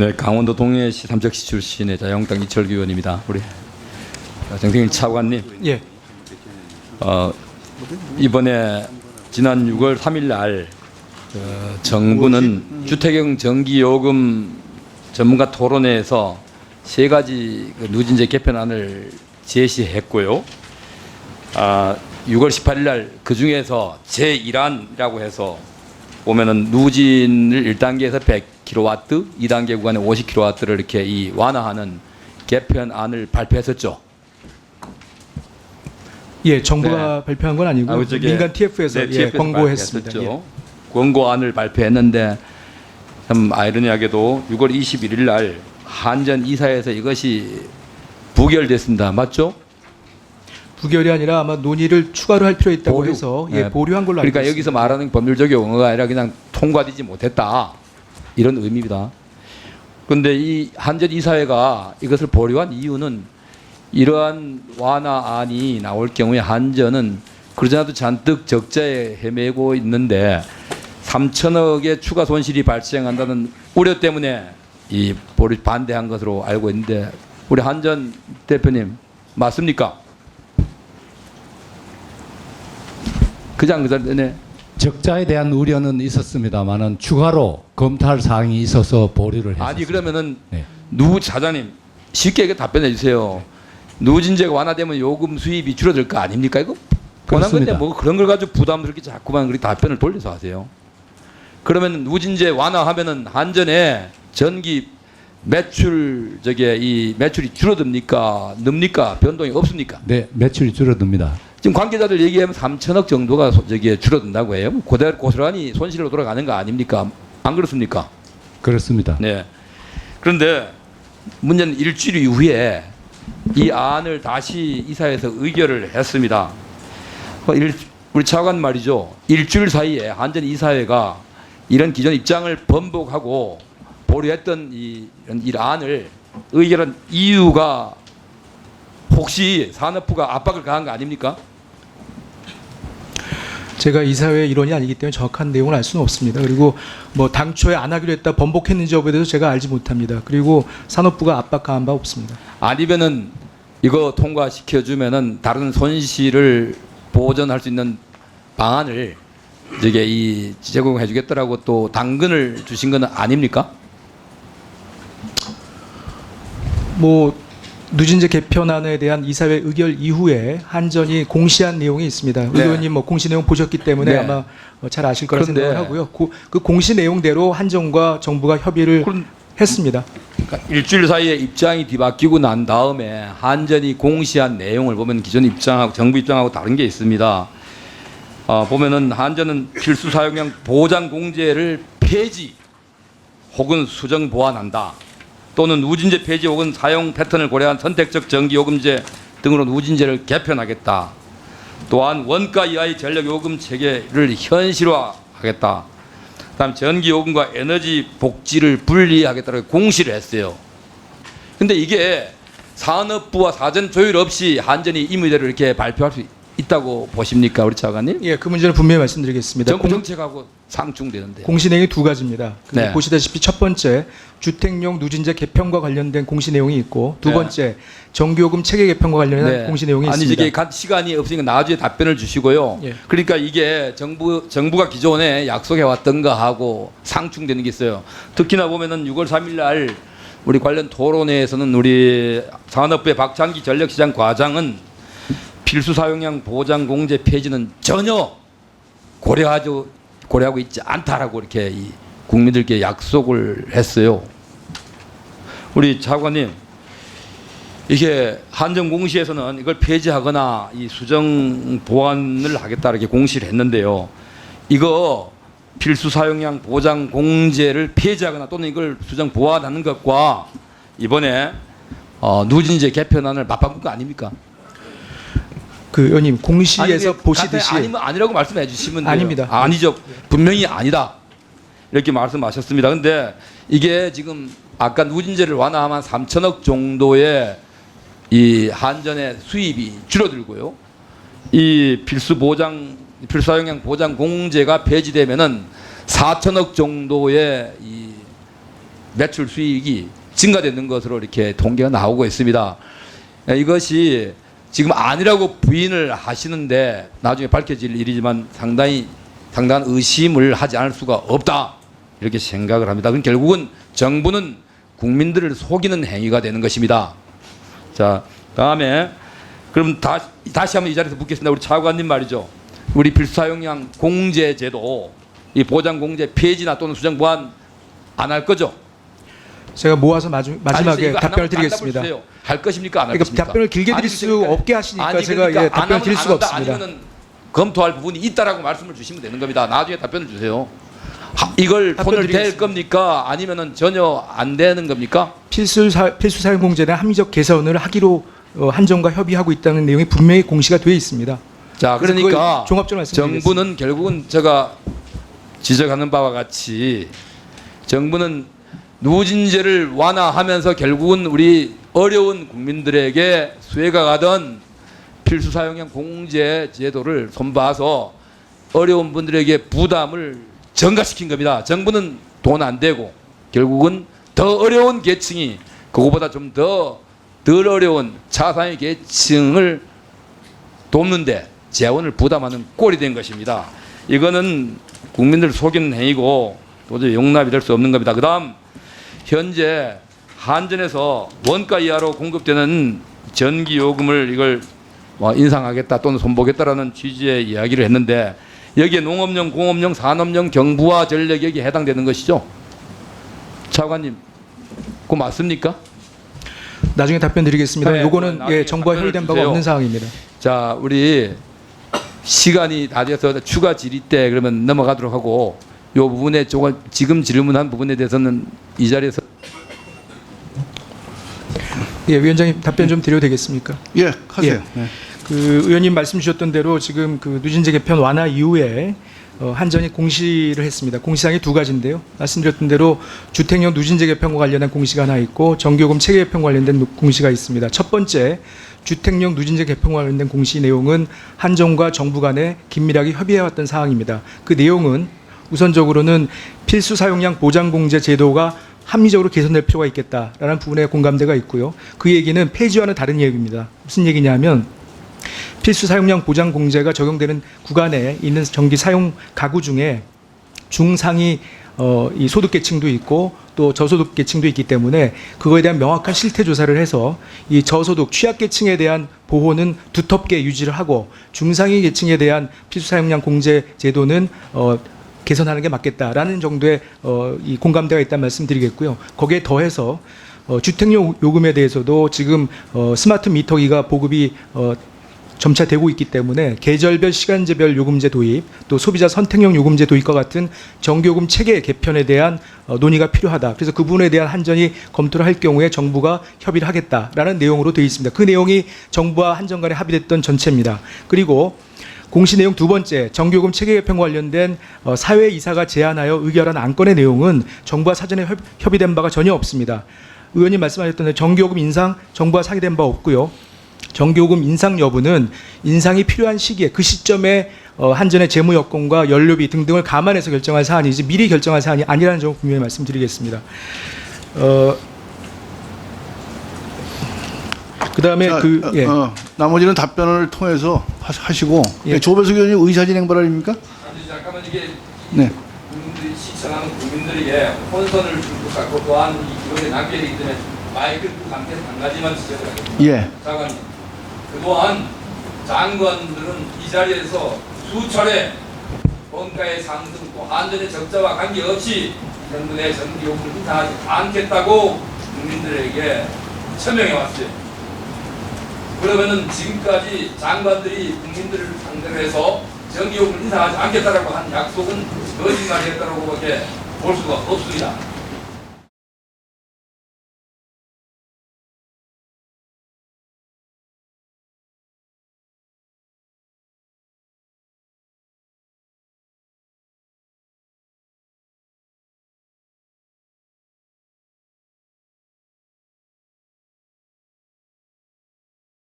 네, 강원도 동해시 삼척시 출신의 자유한국당 이철규 의원입니다. 우리 정승일 차관님, 예. 이번에 지난 6월 3일 날 정부는 주택용 전기요금 전문가 토론회에서 세 가지 누진제 개편안을 제시했고요. 6월 18일 날 그 중에서 제1안이라고 해서 보면은 누진을 1단계에서 100kW, 2단계 구간에 50kW를 이렇게 완화하는 개편안을 발표했었죠. 예, 정부가 발표한 건 아니고 민간 TF에서 네, TF에서 권고했습니다. 예. 권고안을 발표했는데 참 아이러니하게도 6월 21일 날 한전 이사에서 이것이 부결됐습니다. 맞죠? 부결이 아니라 아마 논의를 추가로 할 필요 있다고 해서 네. 보류한 걸로 알고 그러니까 있습니다. 여기서 말하는 법률 적용 의무가 아니라 그냥 통과되지 못했다 이런 의미입니다. 그런데 이 한전 이사회가 이것을 보류한 이유는 이러한 완화안이 나올 경우에 한전은 그러지 않아도 잔뜩 적자에 헤매고 있는데 3천억의 추가 손실이 발생한다는 우려 때문에 이 보류 반대한 것으로 알고 있는데 우리 한전 대표님 맞습니까? 그냥 그전에 적자에 대한 우려는 있었습니다만은 추가로 검토할 사항이 있어서 보류를 했습니다. 아니 그러면은 네. 누 차장님 쉽게 이렇게 답변해 주세요. 누진제가 완화되면 요금 수입이 줄어들 거 아닙니까 이거? 원한 건데 그렇습니다. 뭐 그런 걸 가지고 부담스럽게 자꾸만 그렇게 답변을 돌려서 하세요. 그러면 누진제 완화하면은 한전에 전기 매출 이 매출이 줄어듭니까? 늡니까? 변동이 없습니까? 네, 매출이 줄어듭니다. 지금 관계자들 얘기하면 3천억 정도가 줄어든다고 해요. 그대로 고스란히 손실로 돌아가는 거 아닙니까? 안 그렇습니까? 그렇습니다. 네. 그런데 문제는 일주일 이후에 이 안을 다시 이사회에서 의결을 했습니다. 우리 차관 말이죠. 일주일 사이에 한전 이사회가 이런 기존 입장을 번복하고 보류했던 이 안을 의결한 이유가 혹시 산업부가 압박을 가한 거 아닙니까? 제가 이사회 일원이 아니기 때문에 정확한 내용을 알 수는 없습니다. 그리고 뭐 당초에 안 하기로 했다 번복했는지 여부에 대해서 제가 알지 못합니다. 그리고 산업부가 압박 가한 바 없습니다. 아니면은 이거 통과시켜주면은 다른 손실을 보전할 수 있는 방안을 제공해주겠다라고 또 당근을 주신 건 아닙니까? 뭐 누진제 개편안에 대한 이사회 의결 이후에 한전이 공시한 내용이 있습니다. 네. 의원님 뭐 공시 내용 보셨기 때문에 네. 아마 잘 아실 거라 그런데 생각을 하고요. 그 공시 내용대로 한전과 정부가 협의를 했습니다. 그러니까 일주일 사이에 입장이 뒤바뀌고 난 다음에 한전이 공시한 내용을 보면 기존 입장하고 정부 입장하고 다른 게 있습니다. 보면은 한전은 필수 사용량 보장 공제를 폐지 혹은 수정 보완한다. 또는 누진제 폐지 혹은 사용 패턴을 고려한 선택적 전기요금제 등으로 누진제를 개편하겠다. 또한 원가 이하의 전력요금 체계를 현실화하겠다. 그다음 전기요금과 에너지 복지를 분리하겠다고 공시를 했어요. 근데 이게 산업부와 사전 조율 없이 한전이 임의대로 이렇게 발표할 수 있다고 보십니까, 우리 차관님? 예, 그 문제는 분명히 말씀드리겠습니다. 정부 정책하고 상충되는데. 공시 내용이 두 가지입니다. 네. 보시다시피 첫 번째 주택용 누진제 개편과 관련된 공시 내용이 있고 두 네. 번째 전기요금 체계 개편과 관련된 공시 내용이 아니 있습니다. 이게 시간이 없으니까 나중에 답변을 주시고요. 예. 그러니까 이게 정부가 기존에 약속해 왔던 거하고 상충되는 게 있어요. 특히나 보면은 6월 3일 날 우리 관련 토론회에서는 우리 산업부의 박창기 전력시장 과장은 필수 사용량 보장 공제 폐지는 전혀 고려하고 있지 않다라고 이렇게 국민들께 약속을 했어요. 우리 차관님, 이게 한전 공시에서는 이걸 폐지하거나 이 수정 보완을 하겠다 이렇게 공시를 했는데요. 이거 필수 사용량 보장 공제를 폐지하거나 또는 이걸 수정 보완하는 것과 이번에 누진제 개편안을 맞바꾼 거 아닙니까? 그 의원님 공시에서 아니, 보시듯이 아니면 아니라고 말씀해 주시면 돼요. 아닙니다. 아니죠. 분명히 아니다. 이렇게 말씀하셨습니다. 근데 이게 지금 아까 누진제를 완화하면 3천억 정도의 이 한전의 수입이 줄어들고요. 이 필수 사용량 보장 공제가 폐지되면은 4천억 정도의 이 매출 수익이 증가되는 것으로 이렇게 통계가 나오고 있습니다. 이것이 지금 아니라고 부인을 하시는데 나중에 밝혀질 일이지만 상당한 의심을 하지 않을 수가 없다 이렇게 생각을 합니다. 그럼 결국은 정부는 국민들을 속이는 행위가 되는 것입니다. 자, 다음에 그럼 다시 한번 이 자리에서 묻겠습니다. 우리 차관님 말이죠. 우리 필수사용량 공제제도 이 보장공제 폐지나 또는 수정 보완 안 할 거죠? 제가 모아서 마지막에 답변을 드리겠습니다. 할 것입니까? 안 할 그러니까 것입니까? 답변을 길게 드릴 수 없게 하시니까 제가 답변을 드릴 수가 없습니다. 아니면은 검토할 부분이 있다라고 말씀을 주시면 되는 겁니다. 나중에 답변을 주세요. 이걸 손을 댈 겁니까? 아니면은 전혀 안 되는 겁니까? 필수 사용 공제는 합리적 개선을 하기로 한정과 협의하고 있다는 내용이 분명히 공시가 되어 있습니다. 자, 그러니까 종합적으로 말씀드리겠습니다. 정부는 결국은 제가 지적하는 바와 같이 정부는 누진제를 완화하면서 결국은 우리 어려운 국민들에게 수혜가 가던 필수 사용량 공제 제도를 손봐서 어려운 분들에게 부담을 증가시킨 겁니다. 정부는 돈 안 되고 결국은 더 어려운 계층이 그거보다 좀 덜 어려운 차상위 계층을 돕는데 재원을 부담하는 꼴이 된 것입니다. 이거는 국민들을 속이는 행위고 도저히 용납이 될 수 없는 겁니다. 그다음 현재 한전에서 원가 이하로 공급되는 전기 요금을 이걸 인상하겠다 또는 손보겠다라는 취지의 이야기를 했는데 여기에 농업용, 공업용, 산업용, 경부와 전력 여기에 해당되는 것이죠. 차관님, 그거 맞습니까? 나중에 답변 드리겠습니다. 네, 요거는 나중에 정부와 답변을 협의된 바가 주세요. 없는 사항입니다. 자, 우리 시간이 다 돼서 추가 질의 때 그러면 넘어가도록 하고 요 부분에 지금 질문한 부분에 대해서는 이 자리에서 예, 위원장님 답변 좀 드려도 되겠습니까? 예, 하세요. 예. 네. 그 의원님 말씀 주셨던 대로 지금 그 누진제 개편 완화 이후에 한전이 공시를 했습니다. 공시사항이 두 가지인데요. 말씀드렸던 대로 주택용 누진제 개편과 관련한 공시가 하나 있고 전기요금 체계 개편과 관련된 공시가 있습니다. 첫 번째 주택용 누진제 개편과 관련된 공시 내용은 한전과 정부 간에 긴밀하게 협의해왔던 사항입니다. 그 내용은 우선적으로는 필수 사용량 보장공제 제도가 합리적으로 개선될 필요가 있겠다라는 부분에 공감대가 있고요. 그 얘기는 폐지와는 다른 얘기입니다. 무슨 얘기냐면 필수 사용량 보장 공제가 적용되는 구간에 있는 전기 사용 가구 중에 중상위 이 소득 계층도 있고 또 저소득 계층도 있기 때문에 그거에 대한 명확한 실태 조사를 해서 이 저소득 취약 계층에 대한 보호는 두텁게 유지를 하고 중상위 계층에 대한 필수 사용량 공제 제도는 개선하는 게 맞겠다라는 정도의 이 공감대가 있다는 말씀드리겠고요. 거기에 더해서 주택용 요금에 대해서도 지금 스마트 미터기가 보급이 점차 되고 있기 때문에 계절별 시간제별 요금제 도입 또 소비자 선택형 요금제 도입과 같은 전기요금 체계 개편에 대한 논의가 필요하다. 그래서 그 부분에 대한 한전이 검토를 할 경우에 정부가 협의를 하겠다라는 내용으로 되어 있습니다. 그 내용이 정부와 한전 간에 합의됐던 전체입니다. 그리고 공시 내용 두 번째 전기요금 체계 개편 관련된 사회이사가 제안하여 의결한 안건의 내용은 정부와 사전에 협의된 바가 전혀 없습니다. 의원님 말씀하셨던 대로 전기요금 인상 정부와 상의된 바 없고요. 전기요금 인상 여부는 인상이 필요한 시기에 그 시점에 한전의 재무 여건과 연료비 등등을 감안해서 결정할 사안이지 미리 결정할 사안이 아니라는 점을 분명히 말씀드리겠습니다. 그다음에 나머지는 답변을 통해서 하시고 예. 조배석 의원님 의사진행 발언입니까? 잠깐만 이게 네. 국민들이 시청하는 국민들에게 혼선을 줄 것 같고 또한 이거에 낭비되기 때문에 마이크 관계는 한 가지만 지적을 하겠습니다. 예. 장관님, 그동안 장관들은 이 자리에서 수차례 원가의 상승 또 한전의 적자와 관계없이 정부의 전기요금을 인상하지 않겠다고 국민들에게 천명해 왔어요. 그러면은 지금까지 장관들이 국민들을 상대로 해서 전기요금을 인상하지 않겠다라고 한 약속은 거짓말이었다라고밖에 볼 수가 없습니다.